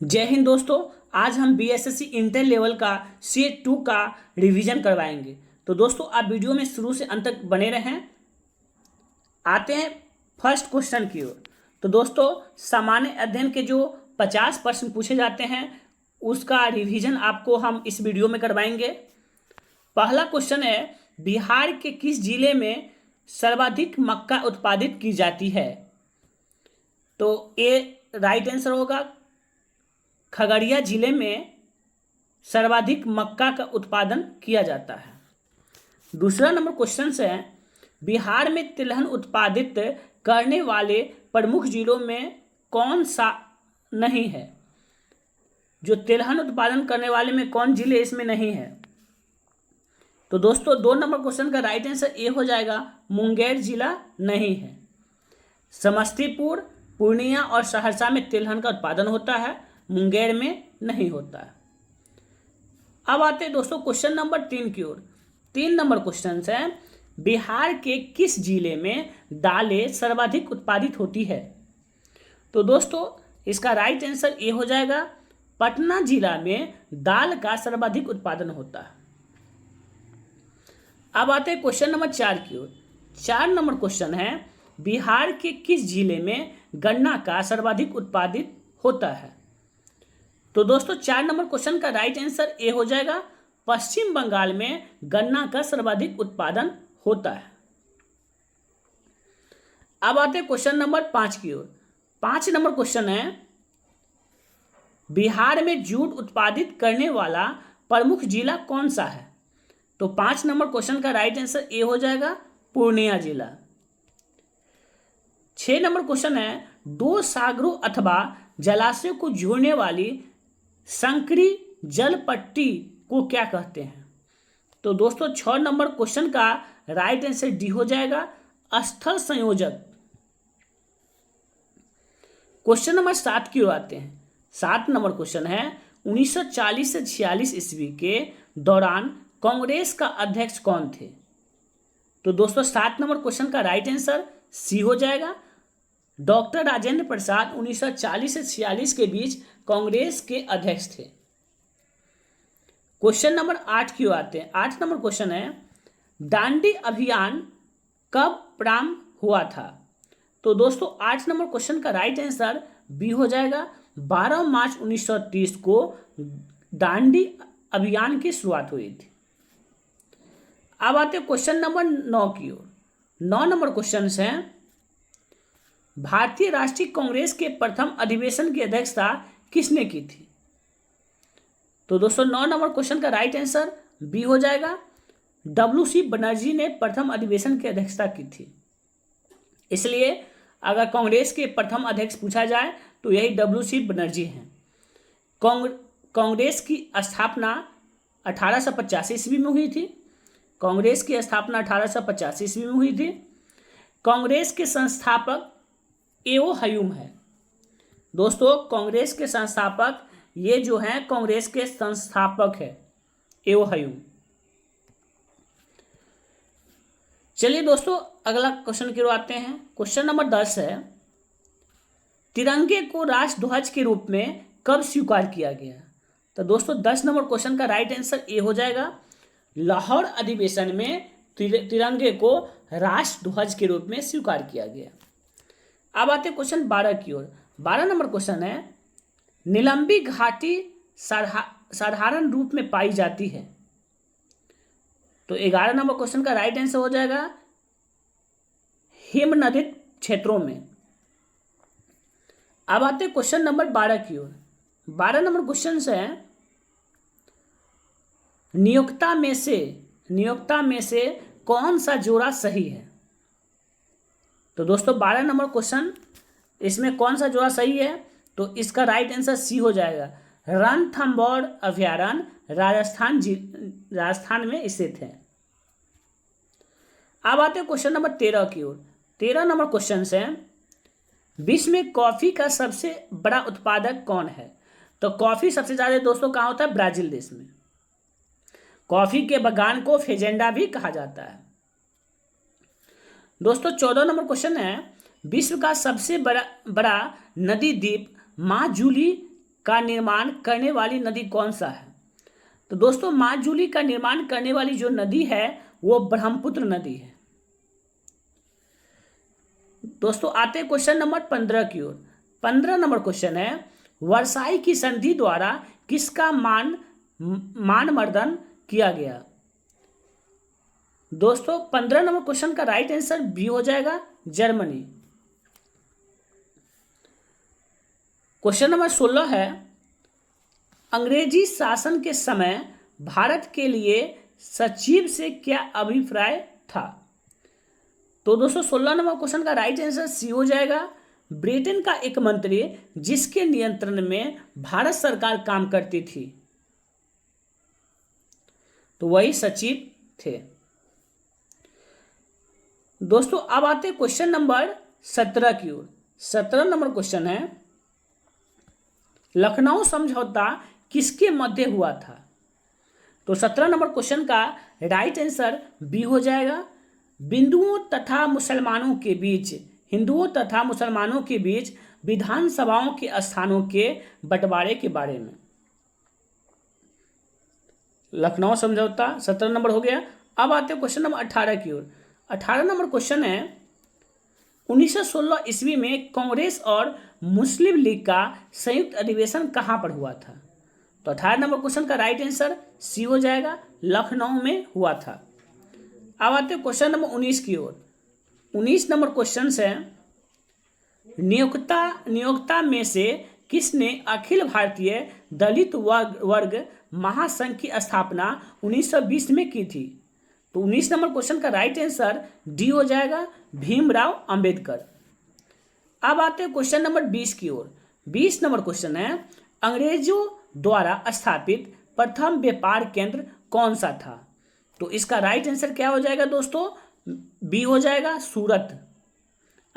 जय हिंद दोस्तों। आज हम बीएसएससी इंटर लेवल का C2 का रिवीजन करवाएंगे। तो दोस्तों आप वीडियो में शुरू से अंत तक बने रहें। आते हैं फर्स्ट क्वेश्चन की ओर। तो दोस्तों सामान्य अध्ययन के जो 50 प्रश्न पूछे जाते हैं उसका रिवीजन आपको हम इस वीडियो में करवाएंगे। पहला क्वेश्चन है, बिहार के किस जिले में सर्वाधिक मक्का उत्पादित की जाती है? तो ए राइट आंसर होगा, खगड़िया जिले में सर्वाधिक मक्का का उत्पादन किया जाता है। दूसरा नंबर क्वेश्चन है, बिहार में तिलहन उत्पादित करने वाले प्रमुख जिलों में कौन सा नहीं है? जो तिलहन उत्पादन करने वाले में कौन जिले इसमें नहीं है? तो दोस्तों 2 नंबर क्वेश्चन का राइट आंसर ए हो जाएगा, मुंगेर जिला नहीं है। समस्तीपुर, पूर्णिया और सहरसा में तिलहन का उत्पादन होता है, मुंगेर में नहीं होता है। अब आते हैं दोस्तों क्वेश्चन नंबर 3 की ओर। 3 नंबर क्वेश्चन है, बिहार के किस जिले में दालें सर्वाधिक उत्पादित होती है? तो दोस्तों इसका राइट आंसर ए हो जाएगा, पटना जिला में दाल का सर्वाधिक उत्पादन होता है। अब आते हैं क्वेश्चन नंबर 4 की ओर। 4 नंबर क्वेश्चन है, बिहार के किस जिले में गन्ना का सर्वाधिक उत्पादित होता है? तो दोस्तों 4 नंबर क्वेश्चन का राइट आंसर ए हो जाएगा, पश्चिम बंगाल में गन्ना का सर्वाधिक उत्पादन होता है। अब आते हैं क्वेश्चन नंबर 5 की ओर। 5 नंबर क्वेश्चन है, बिहार में जूट उत्पादित करने वाला प्रमुख जिला कौन सा है? तो 5 नंबर क्वेश्चन का राइट आंसर ए हो जाएगा, पूर्णिया जिला। 6 नंबर क्वेश्चन है, 2 सागरों अथवा जलाशयों को जोड़ने वाली संकरी जल पट्टी को क्या कहते हैं? तो दोस्तों 6 नंबर क्वेश्चन का राइट आंसर डी हो जाएगा, स्थल संयोजक। क्वेश्चन नंबर 7 की ओर आते हैं। 7 नंबर क्वेश्चन है, 1940 से 46 ईस्वी के दौरान कांग्रेस का अध्यक्ष कौन थे? तो दोस्तों 7 नंबर क्वेश्चन का राइट आंसर सी हो जाएगा, डॉक्टर राजेंद्र प्रसाद 1940 से 46 के बीच कांग्रेस के अध्यक्ष थे। क्वेश्चन नंबर 8 की ओर आते हैं। 8 नंबर क्वेश्चन है, दांडी अभियान कब प्रारंभ हुआ था? तो दोस्तों 8 नंबर क्वेश्चन का राइट आंसर बी हो जाएगा, 12 मार्च 1930 को दांडी अभियान की शुरुआत हुई थी। अब आते हैं क्वेश्चन नंबर 9 की ओर। 9 नंबर क्वेश्चन है, भारतीय राष्ट्रीय कांग्रेस के प्रथम अधिवेशन की अध्यक्षता किसने की थी? तो दोस्तों 9 नंबर क्वेश्चन का राइट आंसर बी हो जाएगा, WC बनर्जी ने प्रथम अधिवेशन की अध्यक्षता की थी। इसलिए अगर कांग्रेस के प्रथम अध्यक्ष पूछा जाए तो यही WC बनर्जी हैं। कांग्रेस की स्थापना 1885 ईस्वी में हुई थी। कांग्रेस की स्थापना 1885 ईस्वी में हुई थी। कांग्रेस के संस्थापक एओ हयूम है। दोस्तों कांग्रेस के संस्थापक ये जो हैं कांग्रेस के संस्थापक है एओ हयूम। चलिए दोस्तों अगला क्वेश्चन की ओर आते हैं। क्वेश्चन नंबर 10 है, तिरंगे को राष्ट्रध्वज के रूप में कब स्वीकार किया गया? तो दोस्तों 10 नंबर क्वेश्चन का राइट आंसर ए हो जाएगा, लाहौर अधिवेशन में तिरंगे को राष्ट्रध्वज के रूप में स्वीकार किया गया। अब आते क्वेश्चन 12 की ओर। 12 नंबर क्वेश्चन है, नीलंबी घाटी साधारण रूप में पाई जाती है? तो 11 नंबर क्वेश्चन का राइट आंसर हो जाएगा, हिमनदित क्षेत्रों में। अब आते क्वेश्चन नंबर 12 की ओर। 12 नंबर क्वेश्चन है, नियोक्ता में से कौन सा जोड़ा सही है? तो दोस्तों 12 नंबर क्वेश्चन, इसमें कौन सा जोड़ा सही है? तो इसका राइट आंसर सी हो जाएगा, रणथंभौर अभयारण्य राजस्थान में स्थित है। अब आते हैं क्वेश्चन नंबर 13 की ओर। 13 नंबर क्वेश्चन है, विश्व में कॉफी का सबसे बड़ा उत्पादक कौन है? तो कॉफी सबसे ज्यादा दोस्तों कहाँ होता है? ब्राजील देश में। कॉफी के बागान को फेजेंडा भी कहा जाता है। दोस्तों 14 नंबर क्वेश्चन है, विश्व का सबसे बड़ा नदी द्वीप माजुली का निर्माण करने वाली नदी कौन सा है? तो दोस्तों माजुली का निर्माण करने वाली जो नदी है वो ब्रह्मपुत्र नदी है। दोस्तों आते हैं क्वेश्चन नंबर 15 की ओर। 15 नंबर क्वेश्चन है, वर्साई की संधि द्वारा किसका मानमर्दन किया गया? दोस्तों 15 नंबर क्वेश्चन का राइट आंसर बी हो जाएगा, जर्मनी। क्वेश्चन नंबर 16 है, अंग्रेजी शासन के समय भारत के लिए सचिव से क्या अभिप्राय था? तो दोस्तों 16 नंबर क्वेश्चन का राइट आंसर सी हो जाएगा, ब्रिटेन का एक मंत्री जिसके नियंत्रण में भारत सरकार काम करती थी, तो वही सचिव थे। दोस्तों अब आते क्वेश्चन नंबर 17 की ओर। 17 नंबर क्वेश्चन है, लखनऊ समझौता किसके मध्य हुआ था? तो 17 नंबर क्वेश्चन का राइट आंसर बी हो जाएगा, हिंदुओं तथा मुसलमानों के बीच विधानसभाओं के स्थानों के बंटवारे के बारे में। लखनऊ समझौता 17 नंबर हो गया। अब आते हैं क्वेश्चन नंबर 18 की ओर। 18 नंबर क्वेश्चन है, 1916 ईस्वी में कांग्रेस और मुस्लिम लीग का संयुक्त अधिवेशन कहाँ पर हुआ था? तो 18 नंबर क्वेश्चन का राइट आंसर सी हो जाएगा, लखनऊ में हुआ था। अब आते हैं क्वेश्चन नंबर 19 की ओर। 19 नंबर क्वेश्चन है, नियोक्ता में से किसने अखिल भारतीय दलित वर्ग महासंघ की स्थापना 1920 में की थी? तो 19 नंबर क्वेश्चन का राइट आंसर डी हो जाएगा, भीमराव अंबेडकर। अब आते हैं क्वेश्चन नंबर 20 की ओर। 20 नंबर क्वेश्चन है, अंग्रेजों द्वारा स्थापित प्रथम व्यापार केंद्र कौन सा था? तो इसका राइट आंसर क्या हो जाएगा दोस्तों? बी हो जाएगा, सूरत।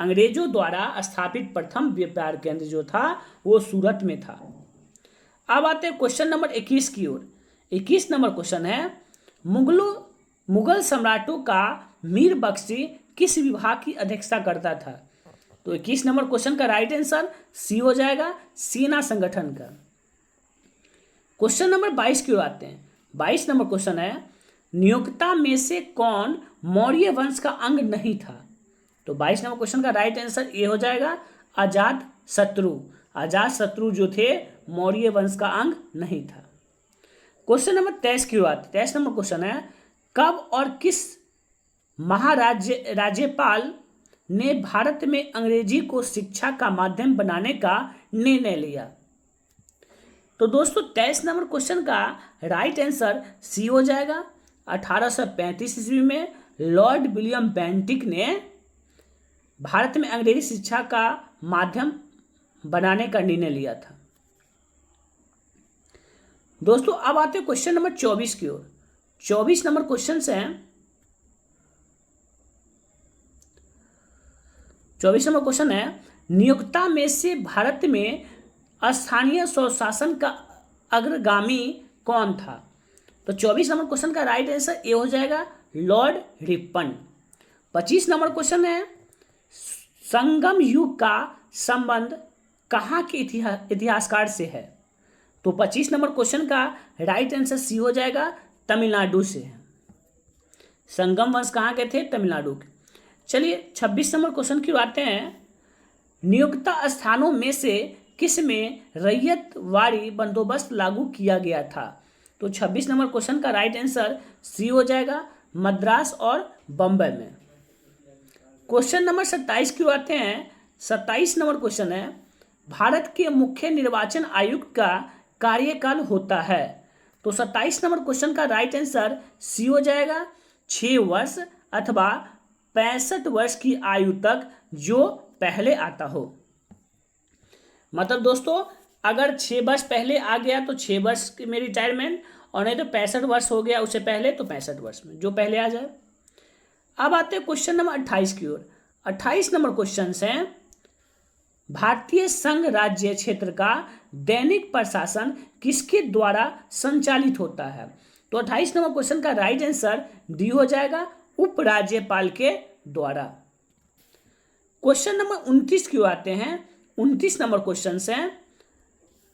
अंग्रेजों द्वारा स्थापित प्रथम व्यापार केंद्र जो था वो सूरत में था। अब आते हैं क्वेश्चन नंबर 21 की ओर। 21 नंबर क्वेश्चन है, मुगल सम्राटों का मीर बख्शी किस विभाग की अध्यक्षता करता था? तो 21 नंबर क्वेश्चन का राइट आंसर सी हो जाएगा, सेना संगठन का। क्वेश्चन नंबर 22 की ओर आते हैं। 22 नंबर क्वेश्चन है, नियोक्ता में से कौन मौर्य वंश का अंग नहीं था? तो 22 नंबर क्वेश्चन का राइट आंसर ए हो जाएगा, अजात शत्रु। अजात शत्रु जो थे मौर्य वंश का अंग नहीं था। क्वेश्चन नंबर 23 की ओर आते हैं। 23 नंबर क्वेश्चन है, कब और किस राज्यपाल ने भारत में अंग्रेजी को शिक्षा का माध्यम बनाने का निर्णय लिया? तो दोस्तों 23 नंबर क्वेश्चन का राइट आंसर सी हो जाएगा, 1835 ईस्वी में लॉर्ड विलियम बेंटिक ने भारत में अंग्रेजी शिक्षा का माध्यम बनाने का निर्णय लिया था। दोस्तों अब आते हैं क्वेश्चन नंबर 24 की ओर। 24 नंबर क्वेश्चन है, 24 नंबर क्वेश्चन है, नियोक्ता में से भारत में स्थानीय स्वशासन का अग्रगामी कौन था? तो 24 नंबर क्वेश्चन का राइट आंसर ए हो जाएगा, लॉर्ड रिपन। 25 नंबर क्वेश्चन है, संगम युग का संबंध कहाँ के इतिहासकार से है? तो 25 नंबर क्वेश्चन का राइट आंसर सी हो जाएगा, तमिलनाडु से है। संगम वंश कहाँ के थे? तमिलनाडु के। चलिए 26 नंबर क्वेश्चन की आते हैं, नियोक्ता स्थानों में से किस में रैयतवाड़ी बंदोबस्त लागू किया गया था? तो 26 नंबर क्वेश्चन का राइट आंसर सी हो जाएगा, मद्रास और बम्बई में। क्वेश्चन नंबर 27 की आते हैं। 27 नंबर क्वेश्चन है, भारत के मुख्य निर्वाचन आयुक्त का कार्यकाल होता है? तो 27 नंबर क्वेश्चन का राइट आंसर सी हो जाएगा, 6 वर्ष अथवा 65 वर्ष की आयु तक जो पहले आता हो। मतलब दोस्तों अगर 6 वर्ष पहले आ गया तो 6 वर्ष में रिटायरमेंट, और नहीं तो 65 वर्ष हो गया उससे पहले तो 65 वर्ष में, जो पहले आ जाए। अब आते हैं क्वेश्चन नंबर 28 की ओर। 28 नंबर क्वेश्चन है, भारतीय संघ राज्य क्षेत्र का दैनिक प्रशासन किसके द्वारा संचालित होता है? तो 28 नंबर क्वेश्चन का राइट आंसर डी हो जाएगा, उपराज्यपाल के द्वारा। क्वेश्चन नंबर 29 की ओर आते हैं। 29 नंबर क्वेश्चन है,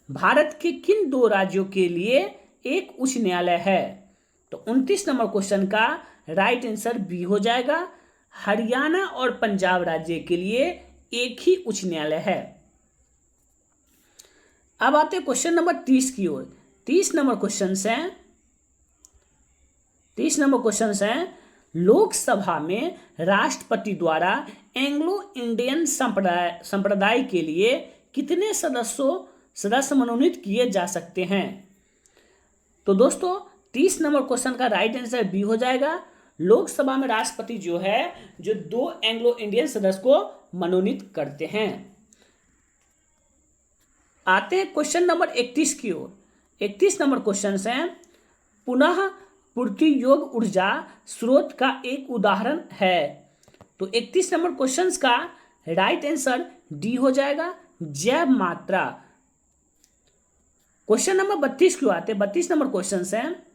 भारत के किन दो राज्यों के लिए एक उच्च न्यायालय है? तो 29 नंबर क्वेश्चन का राइट आंसर बी हो जाएगा। हरियाणा और पंजाब राज्य के लिए एक ही उच्च न्यायालय है। अब आते हैं क्वेश्चन नंबर 30 की ओर। 30 नंबर क्वेश्चन है लोकसभा में राष्ट्रपति द्वारा एंग्लो इंडियन संप्रदाय के लिए कितने सदस्य मनोनीत किए जा सकते हैं? तो दोस्तों 30 नंबर क्वेश्चन का राइट आंसर बी हो जाएगा। लोकसभा में राष्ट्रपति जो है जो 2 एंग्लो इंडियन सदस्य को मनोनीत करते हैं। आते हैं क्वेश्चन नंबर 31 की ओर। 31 नंबर क्वेश्चन है पुनः पूर्ति योग्य ऊर्जा स्रोत का एक उदाहरण है। तो 31 नंबर क्वेश्चन का राइट आंसर डी हो जाएगा, जैव मात्रा। क्वेश्चन नंबर 32 क्यों आते हैं? 32 नंबर क्वेश्चन है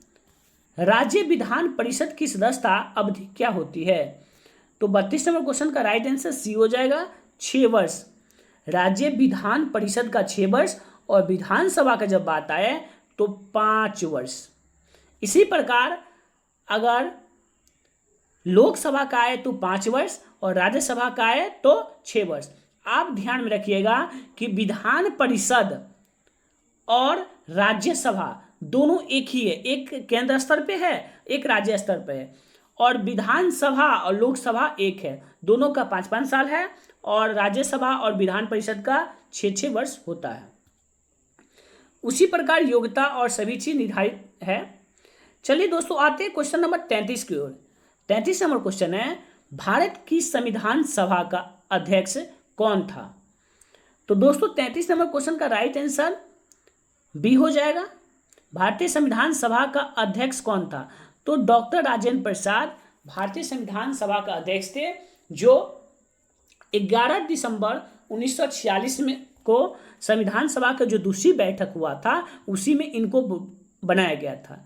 राज्य विधान परिषद की सदस्यता अवधि क्या होती है? तो 32 नंबर क्वेश्चन का राइट आंसर सी हो जाएगा, 6 वर्ष। राज्य विधान परिषद का 6 वर्ष और विधानसभा का जब बात आए तो 5 वर्ष। इसी प्रकार अगर लोकसभा का आए तो 5 वर्ष और राज्यसभा का आए तो 6 वर्ष। आप ध्यान में रखिएगा कि विधान परिषद और राज्यसभा दोनों एक ही है, एक केंद्र स्तर पे है, एक राज्य स्तर पे है, और विधानसभा और लोकसभा एक है, दोनों का 5-5 साल है, और राज्यसभा और विधान परिषद का 6-6 वर्ष होता है। उसी प्रकार योग्यता और सभी चीज निर्धारित है। चलिए दोस्तों आते हैं क्वेश्चन नंबर 33 की ओर। 33 नंबर क्वेश्चन है भारत की संविधान सभा का अध्यक्ष कौन था? तो दोस्तों 33 नंबर क्वेश्चन का राइट आंसर बी हो जाएगा। भारतीय संविधान सभा का अध्यक्ष कौन था? तो डॉक्टर राजेंद्र प्रसाद भारतीय संविधान सभा का अध्यक्ष थे, जो 11 दिसंबर 1946 में को संविधान सभा का जो दूसरी बैठक हुआ था उसी में इनको बनाया गया था।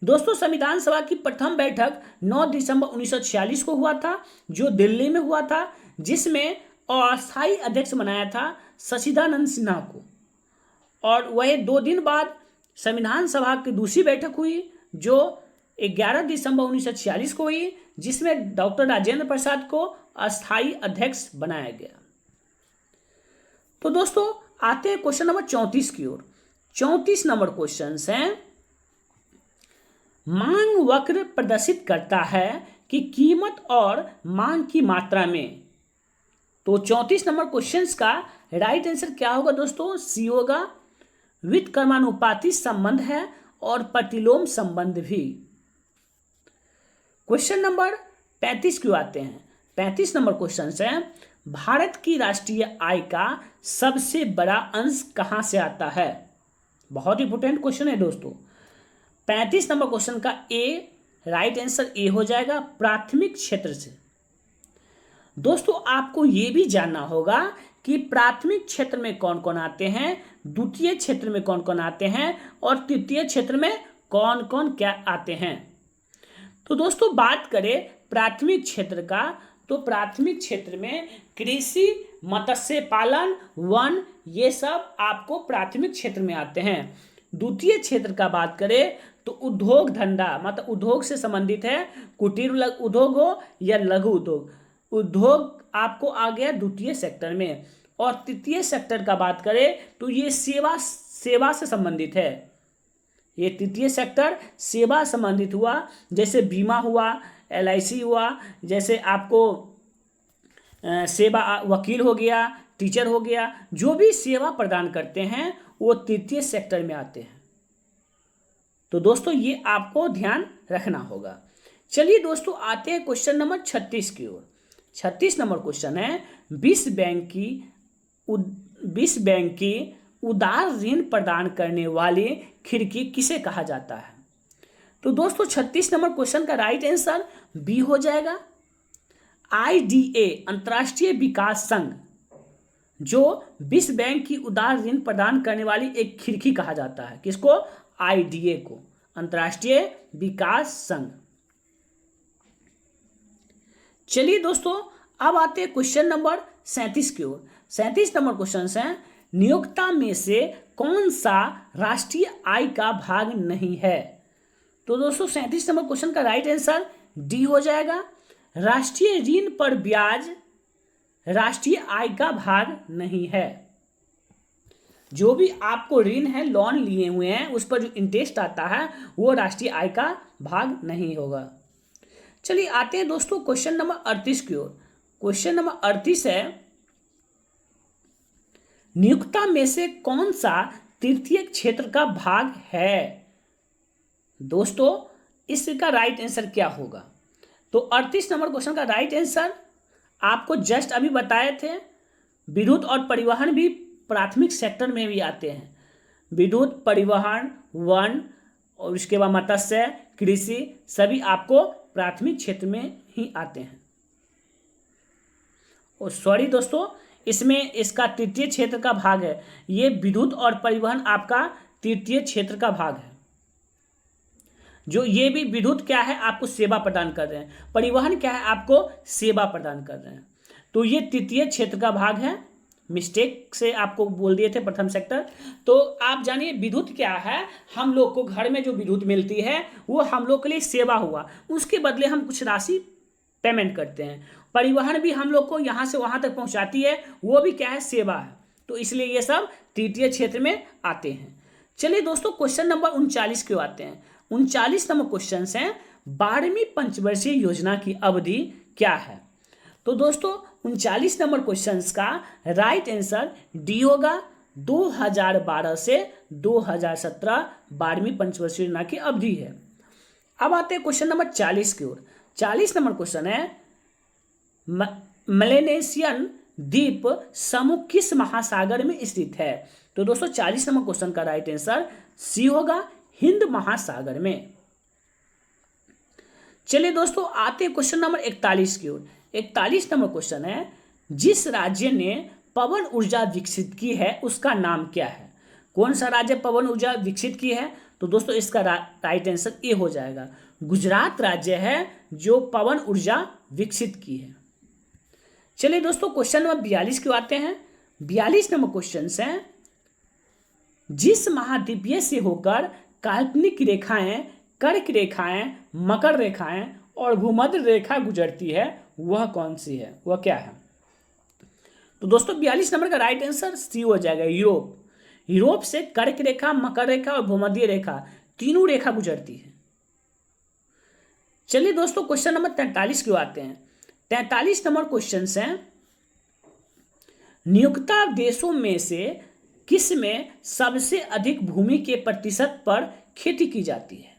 दोस्तों संविधान सभा की प्रथम बैठक 9 दिसंबर 1946 को हुआ था, जो दिल्ली में हुआ था, जिसमें अस्थायी अध्यक्ष बनाया था सचिदानंद सिन्हा को। और वह 2 दिन बाद संविधान सभा की दूसरी बैठक हुई जो 11 दिसंबर 1946 को हुई, जिसमें डॉक्टर राजेंद्र प्रसाद को अस्थायी अध्यक्ष बनाया गया। तो दोस्तों आते हैं क्वेश्चन नंबर 34 की ओर। 34 नंबर क्वेश्चन है मांग वक्र प्रदर्शित करता है कि कीमत और मांग की मात्रा में। तो 34 नंबर क्वेश्चन का राइट आंसर क्या होगा दोस्तों? सी होगा। व्युत्क्रमानुपाती संबंध है और प्रतिलोम संबंध भी। क्वेश्चन नंबर 35 क्यों आते हैं? 35 नंबर क्वेश्चन है भारत की राष्ट्रीय आय का सबसे बड़ा अंश कहां से आता है? बहुत इंपोर्टेंट क्वेश्चन है दोस्तों। 35 नंबर क्वेश्चन का ए राइट आंसर ए हो जाएगा, प्राथमिक क्षेत्र से। दोस्तों आपको यह भी जानना होगा कि प्राथमिक क्षेत्र में कौन कौन आते हैं, द्वितीय क्षेत्र में कौन कौन आते हैं और तृतीय क्षेत्र में कौन कौन क्या आते हैं। तो दोस्तों बात करें प्राथमिक क्षेत्र का, तो प्राथमिक क्षेत्र में कृषि, मत्स्य पालन, वन, ये सब आपको प्राथमिक क्षेत्र में आते हैं। द्वितीय क्षेत्र का बात करें तो उद्योग धंधा, मतलब उद्योग से संबंधित है, कुटीर उद्योग हो या लघु उद्योग, उद्योग आपको आ गया द्वितीय सेक्टर में। और तृतीय सेक्टर का बात करें तो ये सेवा से संबंधित है। ये तृतीय सेक्टर सेवा संबंधित हुआ, जैसे बीमा हुआ, LIC हुआ, जैसे आपको सेवा वकील हो गया, टीचर हो गया, जो भी सेवा प्रदान करते हैं वो तृतीय सेक्टर में आते हैं। तो दोस्तों ये आपको ध्यान रखना होगा। चलिए दोस्तों आते हैं क्वेश्चन नंबर 36 की ओर। 36 नंबर क्वेश्चन है विश्व बैंक की उदार ऋण प्रदान करने वाली खिड़की किसे कहा जाता है? तो दोस्तों 36 नंबर क्वेश्चन का राइट आंसर बी हो जाएगा। IDA अंतर्राष्ट्रीय विकास संघ, जो विश्व बैंक की उदार ऋण प्रदान करने वाली एक खिड़की कहा जाता है। किसको? IDA को, अंतर्राष्ट्रीय विकास संघ। चलिए दोस्तों अब आते हैं क्वेश्चन नंबर 37 की ओर। 37 नंबर क्वेश्चन है नियोक्ता में से कौन सा राष्ट्रीय आय का भाग नहीं है? तो दोस्तों 37 नंबर क्वेश्चन का राइट आंसर डी हो जाएगा। राष्ट्रीय ऋण पर ब्याज राष्ट्रीय आय का भाग नहीं है। जो भी आपको ऋण है, लोन लिए हुए हैं, उस पर जो इंटरेस्ट आता है वो राष्ट्रीय आय का भाग नहीं होगा। चलिए आते हैं दोस्तों क्वेश्चन नंबर 38 की ओर। क्वेश्चन नंबर 38 है, नियोक्ता में से कौन सा तृतीय क्षेत्र का भाग है? दोस्तों इसका राइट आंसर क्या होगा? तो 38 नंबर क्वेश्चन का राइट आंसर आपको जस्ट अभी बताए थे, विद्युत और परिवहन भी प्राथमिक सेक्टर में भी आते हैं। विद्युत, परिवहन, वन और उसके बाद मत्स्य, कृषि सभी आपको प्राथमिक क्षेत्र में ही आते हैं। और सॉरी दोस्तों, इसमें इसका तृतीय क्षेत्र का भाग है। ये विद्युत और परिवहन आपका तृतीय क्षेत्र का भाग है। जो ये भी विद्युत क्या है, आपको सेवा प्रदान कर रहे हैं, परिवहन क्या है, आपको सेवा प्रदान कर रहे हैं, तो ये तृतीय क्षेत्र का भाग है। मिस्टेक से आपको बोल दिए थे प्रथम सेक्टर। तो आप जानिए विद्युत क्या है, हम लोग को घर में जो विद्युत मिलती है वो हम लोग के लिए सेवा हुआ, उसके बदले हम कुछ राशि पेमेंट करते हैं। परिवहन भी हम लोग को यहाँ से वहाँ तक पहुँचाती है, वो भी क्या है, सेवा है। तो इसलिए ये सब तृतीय क्षेत्र में आते हैं। चलिए दोस्तों क्वेश्चन नंबर 39 क्यों आते हैं। 39 नंबर क्वेश्चन है, 12वीं पंचवर्षीय योजना की अवधि क्या है? तो दोस्तों 39 नंबर क्वेश्चन का राइट आंसर डी होगा। 2012 से 2017 12वीं पंचवर्षीय योजना की अवधि है। अब आते हैं क्वेश्चन नंबर 40 की ओर। 40 नंबर क्वेश्चन है, मेलेनेशियन द्वीप समूह किस महासागर में स्थित है? तो दोस्तों 40 नंबर क्वेश्चन का राइट आंसर सी होगा, हिंद महासागर में। चलिए दोस्तों आते हैं क्वेश्चन नंबर 41 की ओर। 41 नंबर क्वेश्चन है, जिस राज्य ने पवन ऊर्जा विकसित की है उसका नाम क्या है? कौन सा राज्य पवन ऊर्जा विकसित की है? तो दोस्तों इसका राइट आंसर ए हो जाएगा। गुजरात राज्य है जो पवन ऊर्जा विकसित की है। चलिए दोस्तों क्वेश्चन नंबर 42 क्यों आते हैं। 42 नंबर क्वेश्चन है, जिस महाद्वीपीय से होकर काल्पनिक रेखाएं, कर्क रेखाएं, मकर रेखाएं और भूमध्य रेखा गुजरती है वह कौन सी है, वह क्या है? तो दोस्तों 42 नंबर का राइट आंसर सी हो जाएगा, यूरोप। यूरोप से कर्क रेखा, मकर रेखा और भूमध्य रेखा तीनों रेखा गुजरती है। चलिए दोस्तों क्वेश्चन नंबर 43 क्यों आते हैं। 43 नंबर क्वेश्चन है, नियोक्ता देशों में से किस में सबसे अधिक भूमि के प्रतिशत पर खेती की जाती है?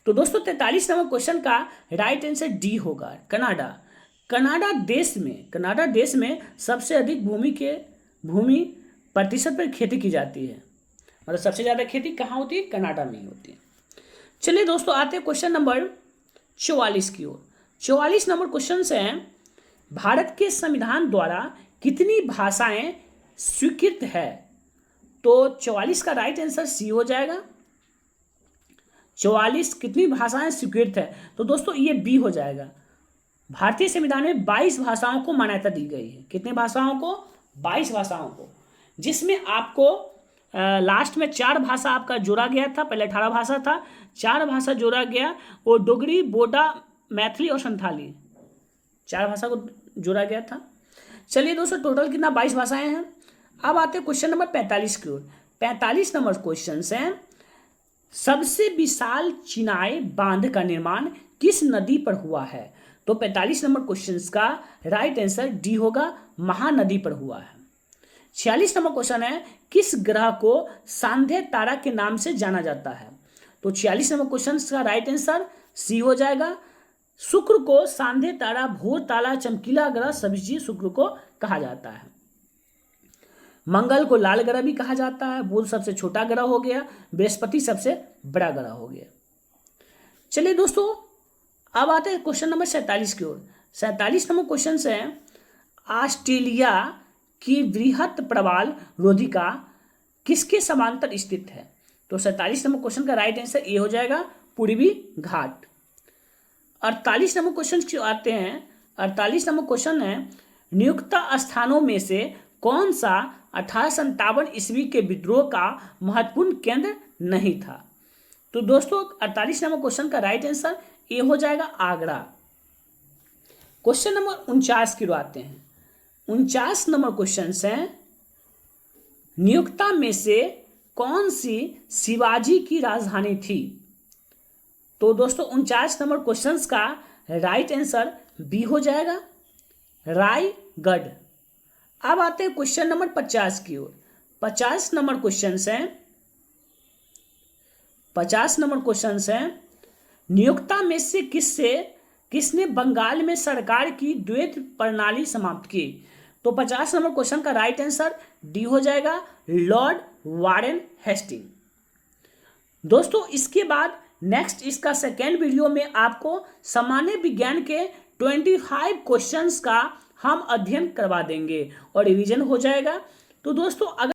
तो दोस्तों 43 नंबर क्वेश्चन का राइट आंसर डी होगा, कनाडा। कनाडा देश में सबसे अधिक भूमि प्रतिशत पर खेती की जाती है। मतलब सबसे ज़्यादा खेती कहाँ होती है? कनाडा में ही होती है। चलिए दोस्तों आते हैं क्वेश्चन नंबर 44 की ओर। 44 नंबर क्वेश्चन से है, भारत के संविधान द्वारा कितनी भाषाएं स्वीकृत है? तो 44 का राइट आंसर सी हो जाएगा। 44 कितनी भाषाएं स्वीकृत है? तो दोस्तों ये बी हो जाएगा। भारतीय संविधान में 22 भाषाओं को मान्यता दी गई है। कितने भाषाओं को? 22 भाषाओं को, जिसमें आपको लास्ट में 4 भाषा आपका जोड़ा गया था। पहले 18 भाषा था, 4 भाषा जोड़ा गया, वो डोगरी, बोडा, मैथिली और संथाली, 4 भाषा को जोड़ा गया था। चलिए दोस्तों टोटल कितना? 22 भाषाएं हैं। अब आते हैं क्वेश्चन नंबर 45 की ओर। 45 नंबर क्वेश्चन है, सबसे विशाल चिनाई बांध का निर्माण किस नदी पर हुआ है? तो 45 नंबर क्वेश्चन का राइट आंसर डी होगा, महानदी पर हुआ है। 46 नंबर क्वेश्चन है, किस ग्रह को सांध्य तारा के नाम से जाना जाता है? तो 46 नंबर क्वेश्चन का राइट आंसर सी हो जाएगा। शुक्र को सांध्य तारा, भोर तारा, चमकीला ग्रह सभी चीज शुक्र को कहा जाता है। मंगल को लाल ग्रह भी कहा जाता है। बुध सबसे छोटा ग्रह हो गया, बृहस्पति सबसे बड़ा ग्रह हो गया। चलिए दोस्तों अब आते हैं क्वेश्चन नंबर 47 की ओर। 47 नंबर क्वेश्चन से, ऑस्ट्रेलिया की वृहत प्रवाल रोधिका किसके समांतर स्थित है? तो 47 नंबर क्वेश्चन का राइट आंसर ये हो जाएगा, पूर्वी घाट। 48 नंबर क्वेश्चन क्यों आते हैं। 48 नंबर क्वेश्चन है, नियुक्त स्थानों में से कौन सा 1857 ईस्वी के विद्रोह का महत्वपूर्ण केंद्र नहीं था। तो दोस्तों 48 नंबर क्वेश्चन का राइट आंसर ए हो जाएगा आगरा। क्वेश्चन नंबर 49 की ओर आते हैं। 49 नंबर क्वेश्चन है, नियुक्ता में से कौन सी शिवाजी की राजधानी थी? तो दोस्तों 49 नंबर क्वेश्चन का राइट आंसर बी हो जाएगा रायगढ़। अब आते हैं क्वेश्चन नंबर 50 की ओर। 50 नंबर क्वेश्चन है, नियुक्ता में से किसने बंगाल में सरकार की द्वैत प्रणाली समाप्त की? तो 50 नंबर क्वेश्चन का राइट आंसर डी हो जाएगा लॉर्ड वारेन हेस्टिंग। दोस्तों इसके बाद नेक्स्ट इसका सेकेंड वीडियो में आपको सामान्य विज्ञान के 25 क्वेश्चंस का हम अध्ययन करवा देंगे और रिवीजन हो जाएगा। तो दोस्तों अगर